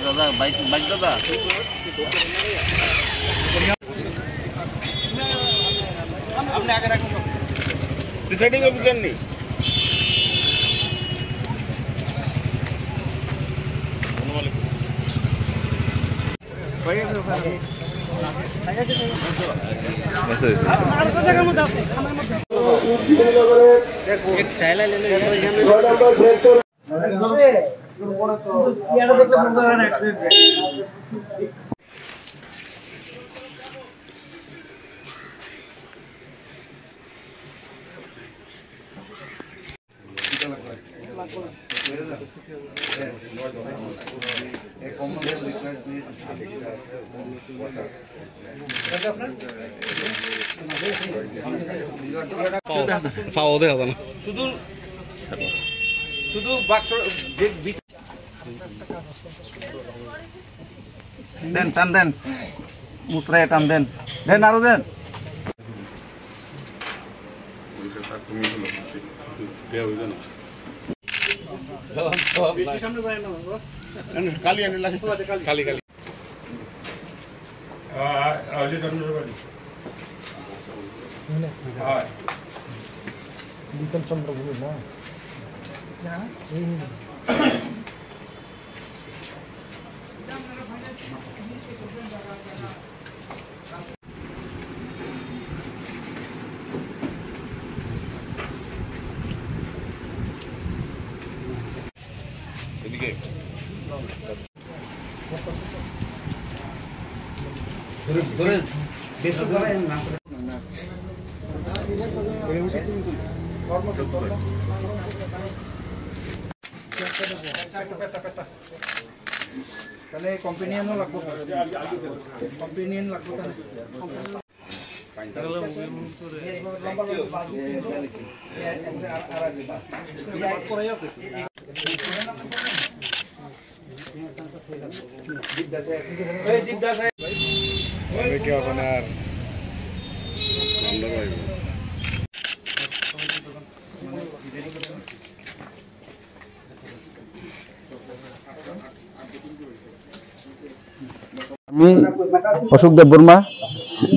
দাদা বাইক দাদা আপনি আগে রাখুন ডিসাইডিং অফিসার নেই শুধু বাক্স দেন টান দেন মুসরায় টান দেন দেন আরো দেন কালি কালি কালি চন্দ্রগুলো না এদিকে ধরে দেশে ধরে না তাহলে কম্পেনিয়ানও লাগবো কম্পেনিয়ান লাগবো আপনার আমি অশোক দেব বর্মা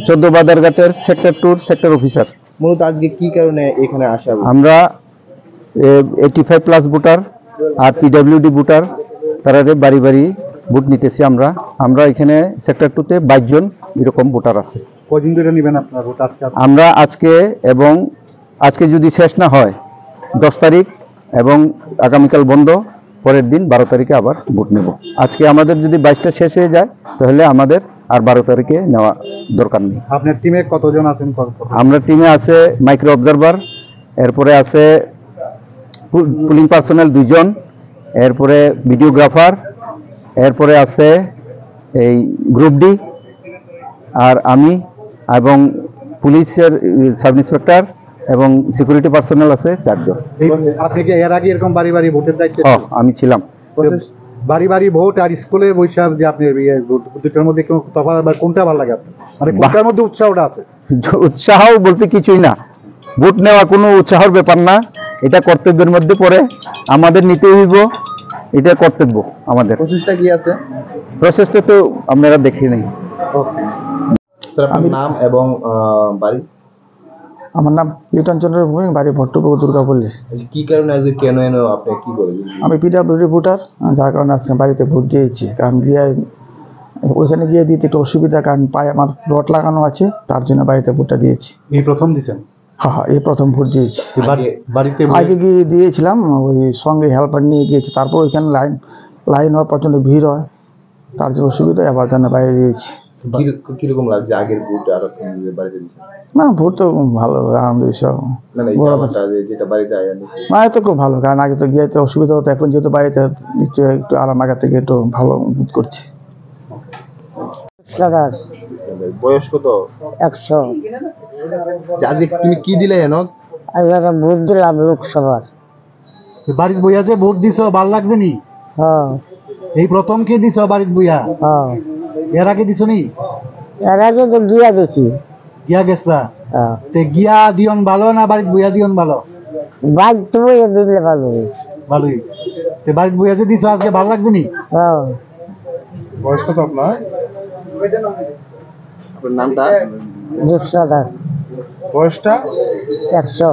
14 বাজারঘাটের সেক্টর 2 সেক্টর অফিসার। মূলত আজকে কি কারণে এখানে আসা? আমরা 85+ ভোটার আর পিডব্লিউডি ভোটার তারা বাড়ি বাড়ি ভোট নিতেছি। আমরা এখানে সেক্টর 2-তে 22 জন এরকম ভোটার আছে। কয়দিন ধরে নেবেন আপনারা ভোট? আমরা আজকে যদি শেষ না হয় 10 তারিখ এবং আগামীকাল বন্ধ, পরের দিন 12 তারিখে আবার ভোট নেব। আজকে আমাদের যদি 22টা শেষ হয়ে যায় তাহলে আমাদের আর 12 তারিখে নেওয়া দরকার নেই। আপনার টিমে কতজন আছেন? আমরা টিমে আছে মাইক্রো অবজারভার, এরপরে আছে পুলিং পার্সোনাল 2 জন, এরপরে ভিডিওগ্রাফার, এরপরে আছে এই গ্রুপ ডি আর আমি, এবং পুলিশের সাব ইন্সপেক্টর এবং সিকিউরিটি পার্সোনাল আছে 4 জন। আপনি কি এর আগে এরকম বাড়ি বাড়ি ভোটের দায়িত্বে? আমি ছিলাম। বাড়ি বাড়ি ভোট আর স্কুলে বৈশাখ যে আপনি দুটোর মধ্যে তফাৎ বা কোনটা ভালো লাগে আপনার? মানে কোনটার মধ্যে উৎসাহটা আছে? উৎসাহ বলতে কিছুই না, ভোট নেওয়া কোনো উৎসাহের ব্যাপার না, এটা কর্তব্যের মধ্যে পড়ে, আমাদের নিতে হইব, এটা কর্তব্য আমাদের। প্রসেসটা কি আছে? প্রসেসটা তো আপনারা দেখে নেই। স্যার আপনার নাম এবং বাড়ি? আমার নাম লিটন চন্দ্র ভূমি, বাড়ি ভট্টপুকুর দুর্গাপল্লী। কি কারণে আজকে কেন এনে আপনি কি করেন? আমি পিডাব্লিউডি ভোটার, যার কারণে আজকে বাড়িতে ভোট দিয়েছি। কারণ গিয়ে ওইখানে গিয়ে দিতে একটু অসুবিধা, কারণ পায়ে আমার রড লাগানো আছে, তার জন্য বাড়িতে ভোটটা দিয়েছি। এই প্রথম দিছেন? হ্যাঁ, এই প্রথম ভোট দিয়েছি। বাড়িতে আগে গিয়ে দিয়েছিলাম, ওই সঙ্গে হেল্পার নিয়ে গিয়েছি, তারপর ওইখানে লাইন হয়, প্রচণ্ড ভিড় হয়, তার জন্য অসুবিধা, আবার জন্য বাইরে দিয়েছি। কিরকম লাগছে আগের ভোট আর বাড়িতে দিচ্ছেন? না, ভোট তো ভালো, আনন্দ বিষয়। মানে যেটা বাড়িতে না, তো খুব ভালো, কারণ আগে তো গিয়ে তো অসুবিধা হতো, এখন যেহেতু বাড়িতে একটু আরাম, আগের থেকে একটু ভালো বোধ করছি। বয়স কত? 100। আজকে তুমি কি দিলে এনো? আজকে ভোট দিলাম লোকসভার। বাড়িতে বইয়া যে ভোট দিছ, ভাল লাগছে নি? হ্যাঁ এই প্রথম কে দিছ বাড়িতে বইয়া? হ্যাঁ, এর আগে দিছ নি? এর আগে তো গিয়া দেখি। গিয়া গেছলা? হ্যাঁ, তে গিয়া দিয়ন ভালো না বাড়িতে বইয়া দিয়ন ভালো? বাইক তো দিলে ভালো হয়েছে। ভালোই। তে বাড়িতে বইয়া যে দিছ আজকে ভাল লাগছে নি? হ্যাঁ। বয়স কত আপনার? আপনার নামটা? দুঃসাদার বয়সটা? 100।